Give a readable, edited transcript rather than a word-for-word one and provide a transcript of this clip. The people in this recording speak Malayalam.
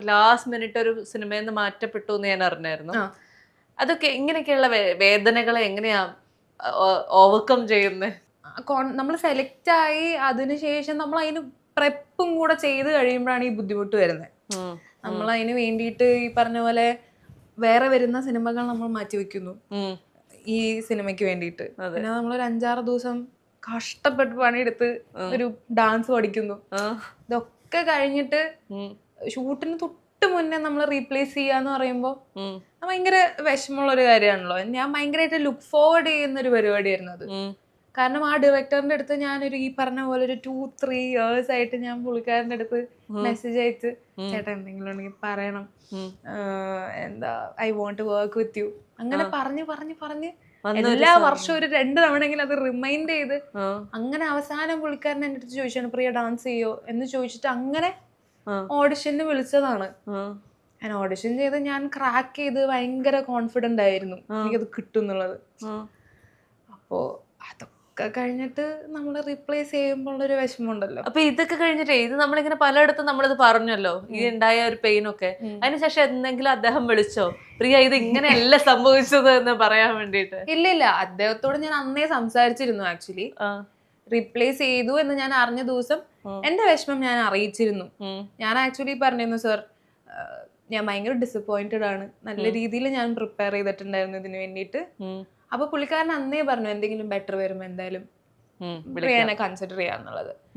ലാസ്റ്റ് മിനിറ്റ് ഒരു സിനിമയിൽ നിന്ന് മാറ്റപ്പെട്ടു എന്ന് ഞാൻ അറിഞ്ഞായിരുന്നു. അതൊക്കെ ഇങ്ങനെയൊക്കെയുള്ള വേദനകളെ എങ്ങനെയാ ഓവർകം ചെയ്യുന്നത്? നമ്മൾ സെലക്ട് ആയി അതിനുശേഷം നമ്മൾ അതിന് പ്രെപ്പും കൂടെ ചെയ്ത് കഴിയുമ്പോഴാണ് ഈ ബുദ്ധിമുട്ട് വരുന്നത്. നമ്മൾ അതിന് വേണ്ടിയിട്ട് ഈ പറഞ്ഞ പോലെ വേറെ വരുന്ന സിനിമകൾ നമ്മൾ മാറ്റിവെക്കുന്നു ഈ സിനിമയ്ക്ക് വേണ്ടിയിട്ട്. പിന്നെ നമ്മളൊരു 5-6 ദിവസം കഷ്ടപ്പെട്ട് പണിയെടുത്ത് ഒരു ഡാൻസ് പഠിക്കുന്നു. ഇതൊക്കെ കഴിഞ്ഞിട്ട് ഷൂട്ടിന് തൊട്ട് മുന്നേ നമ്മൾ റീപ്ലേസ് ചെയ്യാന്ന് പറയുമ്പോൾ ഭയങ്കര വിഷമമുള്ള ഒരു കാര്യമാണല്ലോ. ഞാൻ ഭയങ്കരമായിട്ട് ലുക്ക് ഫോർവേഡ് ചെയ്യുന്ന ഒരു പരിപാടിയായിരുന്നു അത്. കാരണം ആ ഡയറക്ടറിന്റെ അടുത്ത് ഞാനൊരു ഈ പറഞ്ഞ പോലെ ഒരു 2-3 years ആയിട്ട് ഞാൻ പുള്ളിക്കാരൻ്റെ അടുത്ത് മെസ്സേജ് അയച്ച് ചേട്ടാ എന്തെങ്കിലും ഉണ്ടെങ്കിൽ പറയണം, എന്താ I want to work with you അങ്ങനെ പറഞ്ഞ് എല്ലാ വർഷവും ഒരു 2 തവണയെങ്കിലും അത് റിമൈൻഡ് ചെയ്ത് അങ്ങനെ അവസാനം പുള്ളിക്കാരൻ എൻ്റെ അടുത്ത് ചോദിച്ചാണ് പ്രിയ ഡാൻസ് ചെയ്യോ എന്ന് ചോദിച്ചിട്ട് അങ്ങനെ ഓഡിഷന് വിളിച്ചതാണ്. ഞാൻ ഓഡിഷൻ ചെയ്ത് ഞാൻ ക്രാക്ക് ചെയ്ത് ഭയങ്കര കോൺഫിഡന്റ് ആയിരുന്നു എനിക്കത് കിട്ടും എന്നുള്ളത്. അപ്പോ അതൊക്കെ കഴിഞ്ഞിട്ട് നമ്മൾ റീപ്ലേസ് ചെയ്യുമ്പോൾ ഒരു വിഷമമുണ്ടല്ലോ. അപ്പൊ ഇതൊക്കെ കഴിഞ്ഞിട്ടേ ഇത് നമ്മളിങ്ങനെ പലയിടത്തും നമ്മളിത് പറഞ്ഞല്ലോ, ഈ ഉണ്ടായ ഒരു പെയിൻ ഒക്കെ. അതിനുശേഷം എന്തെങ്കിലും അദ്ദേഹം വിളിച്ചോ പ്രിയ ഇത് ഇങ്ങനെയല്ല സംഭവിച്ചത് എന്ന് പറയാൻ വേണ്ടിട്ട്? ഇല്ല, അദ്ദേഹത്തോട് ഞാൻ അന്നേ സംസാരിച്ചിരുന്നു. ആക്ച്വലി റീപ്ലേസ് ചെയ്തു എന്ന് ഞാൻ അറിഞ്ഞ ദിവസം എന്റെ വിഷമം ഞാൻ അറിയിച്ചിരുന്നു. ഞാൻ ആക്ച്വലി പറഞ്ഞിരുന്നു, സർ ഞാൻ ഭയങ്കര ഡിസപ്പോയിന്റഡ് ആണ്, നല്ല രീതിയിൽ ഞാൻ പ്രിപ്പയർ ചെയ്തിട്ടുണ്ടായിരുന്നു ഇതിന് വേണ്ടിയിട്ട്. അപ്പൊ പുള്ളിക്കാരൻ അന്നേ പറഞ്ഞു എന്തെങ്കിലും ബെറ്റർ വരുമ്പോ എന്തായാലും പ്രിയനെ കൺസിഡർ ചെയ്യാന്നുള്ളത്.